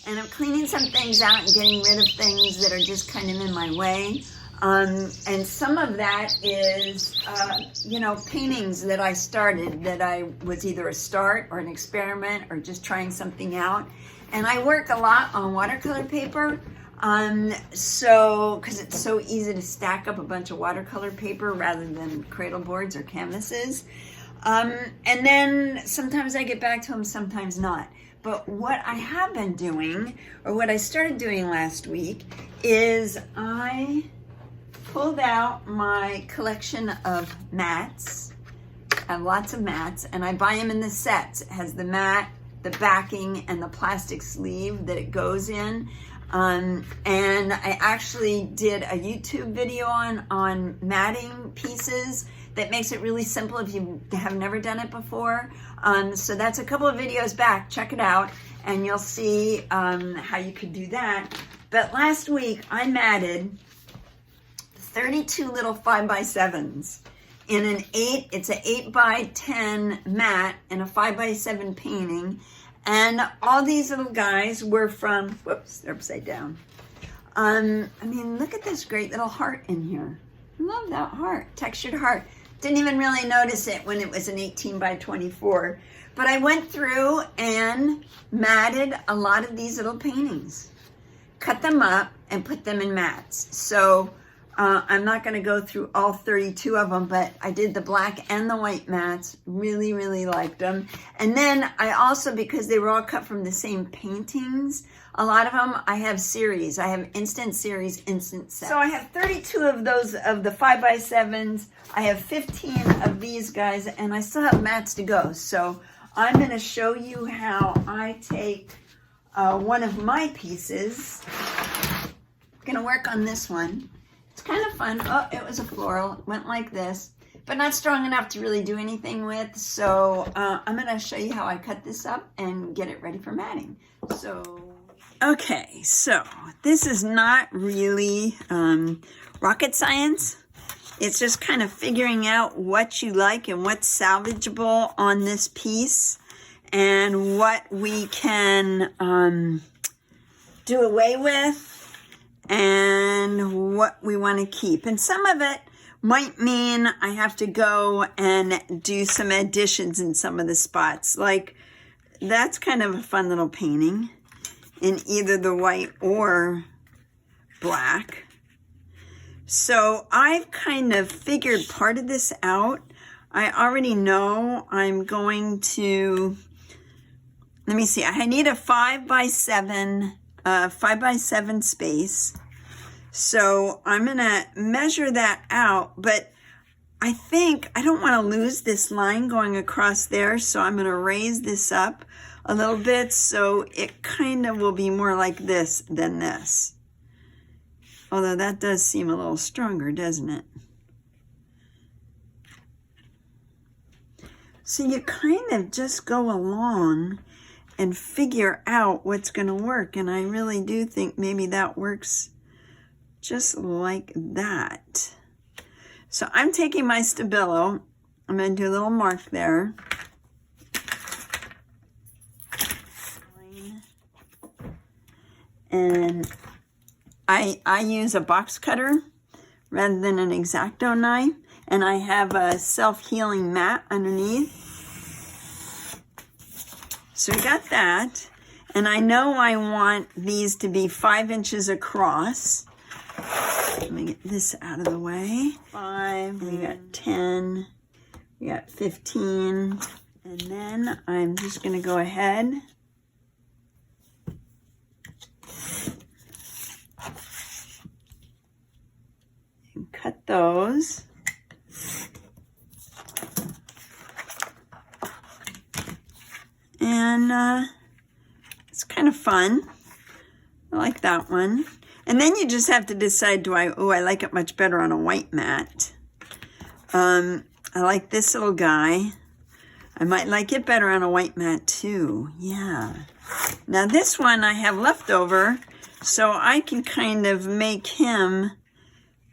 And I'm cleaning some things out and getting rid of things that are just kind of in my way. And some of that is, you know, paintings that I started that I was either a start or an experiment or just trying something out. And I work a lot on watercolor paper. So, because it's so easy to stack up a bunch of watercolor paper rather than cradle boards or canvases. And then sometimes I get back to them, sometimes not. But what I have been doing, or what I started doing last week, is I pulled out my collection of mats. I have lots of mats, and I buy them in the sets. It has the mat, the backing, and the plastic sleeve that it goes in. And I actually did a YouTube video on matting pieces that makes it really simple if you have never done it before. So that's a couple of videos back. Check it out, and you'll see how you could do that. But last week, I matted 32 little 5x7s in an 8, it's an 8x10 mat and a 5x7 painting. And all these little guys were from, whoops, they're upside down. I mean, look at this great little heart in here. Love that heart, textured heart. Didn't even really notice it when it was an 18x24. But I went through and matted a lot of these little paintings. Cut them up and put them in mats. So I'm not going to go through all 32 of them, but I did the black and the white mats. Really, really liked them. And then I also, because they were all cut from the same paintings, a lot of them I have series. I have instant series, instant sets. So I have 32 of those of the 5x7s. I have 15 of these guys, and I still have mats to go. So I'm going to show you how I take one of my pieces. I'm going to work on this one. It's kind of fun. Oh, it was a floral. It went like this, but not strong enough to really do anything with. So I'm going to show you how I cut this up and get it ready for matting. So, okay, so this is not really rocket science. It's just kind of figuring out what you like and what's salvageable on this piece and what we can do away with and what we want to keep. And some of it might mean I have to go and do some additions in some of the spots. Like, that's kind of a fun little painting in either the white or black. So I've kind of figured part of this out. I already know I'm going to, let me see, I need a 5x7 space. So I'm going to measure that out, but I think I don't want to lose this line going across there, so I'm going to raise this up a little bit so it kind of will be more like this than this. Although that does seem a little stronger, doesn't it? So you kind of just go along and figure out what's going to work. And I really do think maybe that works just like that. So I'm taking my Stabilo. I'm going to do a little mark there. And I use a box cutter rather than an X-Acto knife. And I have a self-healing mat underneath. So we got that. And I know I want these to be 5 inches across. Let me get this out of the way. 5, we got 10, we got 15. And then I'm just going to go ahead and cut those. And it's kind of fun. I like that one. And then you just have to decide, I like it much better on a white mat. I like this little guy. I might like it better on a white mat too. Yeah. Now this one I have leftover, so I can kind of make him,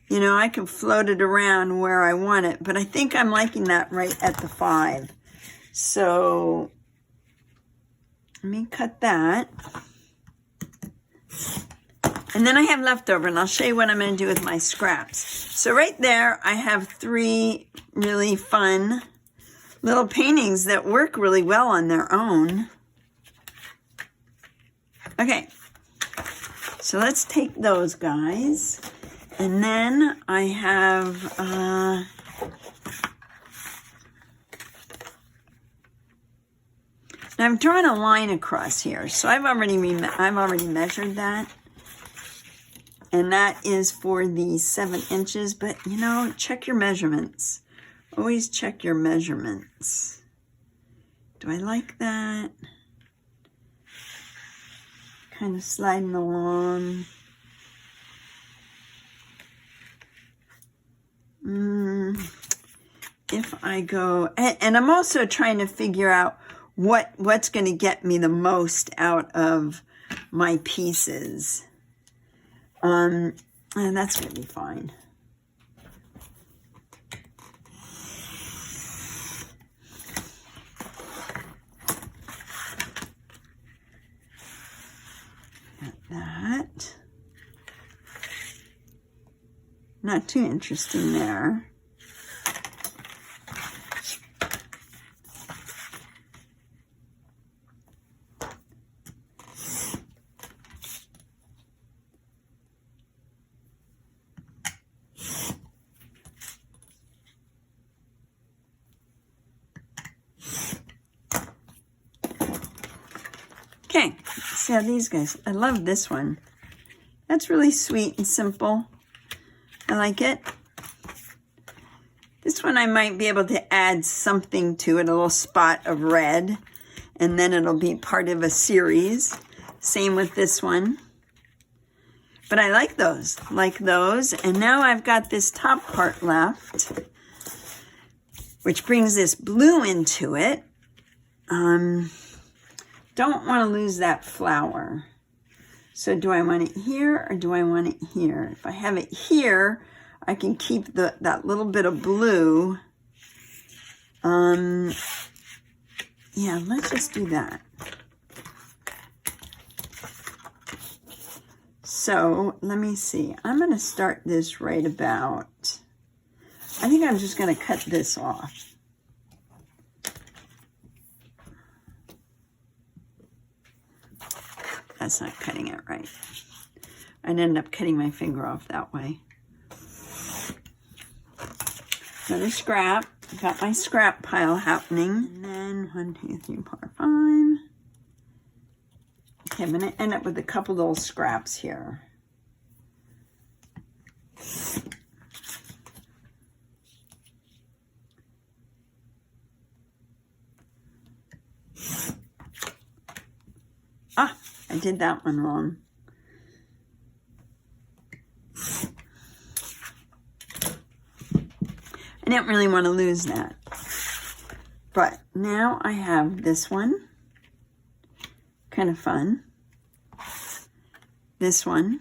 you know, I can float it around where I want it. But I think I'm liking that right at the 5. So let me cut that. And then I have leftover, and I'll show you what I'm going to do with my scraps. So right there, I have 3 really fun little paintings that work really well on their own. Okay, so let's take those guys. And then I have, now I'm drawing a line across here. So I've already measured that. And that is for the 7 inches, but you know, check your measurements. Always check your measurements. Do I like that? Kind of sliding along. If I go, and I'm also trying to figure out what's going to get me the most out of my pieces. And that's going to be fine. Got that. Not too interesting there. Okay, see how these guys, I love this one. That's really sweet and simple. I like it. This one I might be able to add something to it, a little spot of red, and then it'll be part of a series. Same with this one. But I like those, and now I've got this top part left, which brings this blue into it. Don't want to lose that flower. So do I want it here or do I want it here? If I have it here, I can keep that little bit of blue. Yeah, let's just do that. So let me see. I'm going to start this right about, I think I'm just going to cut this off. That's not cutting it right. I'd end up cutting my finger off that way. Another scrap. Got my scrap pile happening. And then 1, 2, 3, 4, 5. Okay, I'm going to end up with a couple little scraps here. Ah, I did that one wrong. I didn't really want to lose that. But now I have this one. Kind of fun. This one.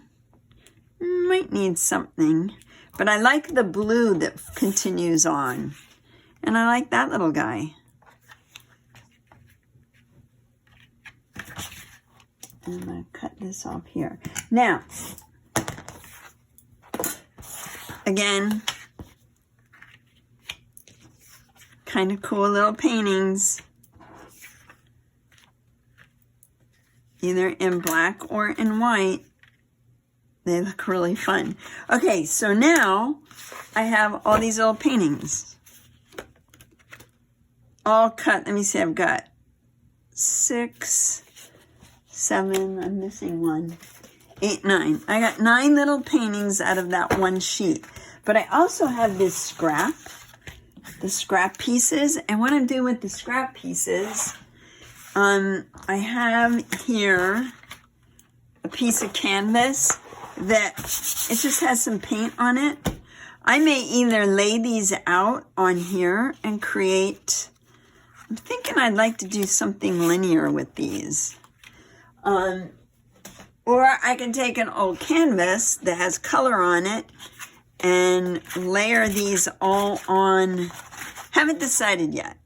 Might need something. But I like the blue that continues on. And I like that little guy. And I'm going to cut this off here. Now, again, kind of cool little paintings. Either in black or in white. They look really fun. Okay, so now I have all these little paintings. All cut. Let me see, I've got 6, 7, I'm missing 1, 8, 9. I got 9 little paintings out of that one sheet. But I also have this scrap, the scrap pieces. And what I'm doing with the scrap pieces, I have here a piece of canvas that it just has some paint on it. I may either lay these out on here and create, I'm thinking I'd like to do something linear with these. Or I can take an old canvas that has color on it and layer these all on, haven't decided yet.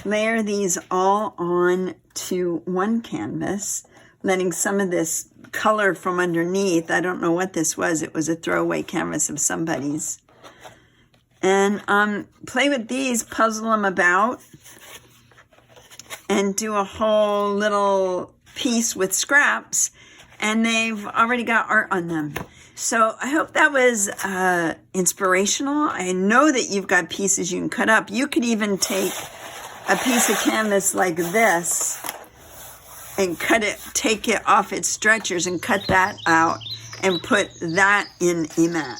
Layer these all on to one canvas, letting some of this color from underneath. I don't know what this was. It was a throwaway canvas of somebody's. And play with these, puzzle them about, and do a whole little piece with scraps, and they've already got art on them. So I hope that was inspirational. I know that you've got pieces you can cut up. You could even take a piece of canvas like this and take it off its stretchers and cut that out and put that in a mat.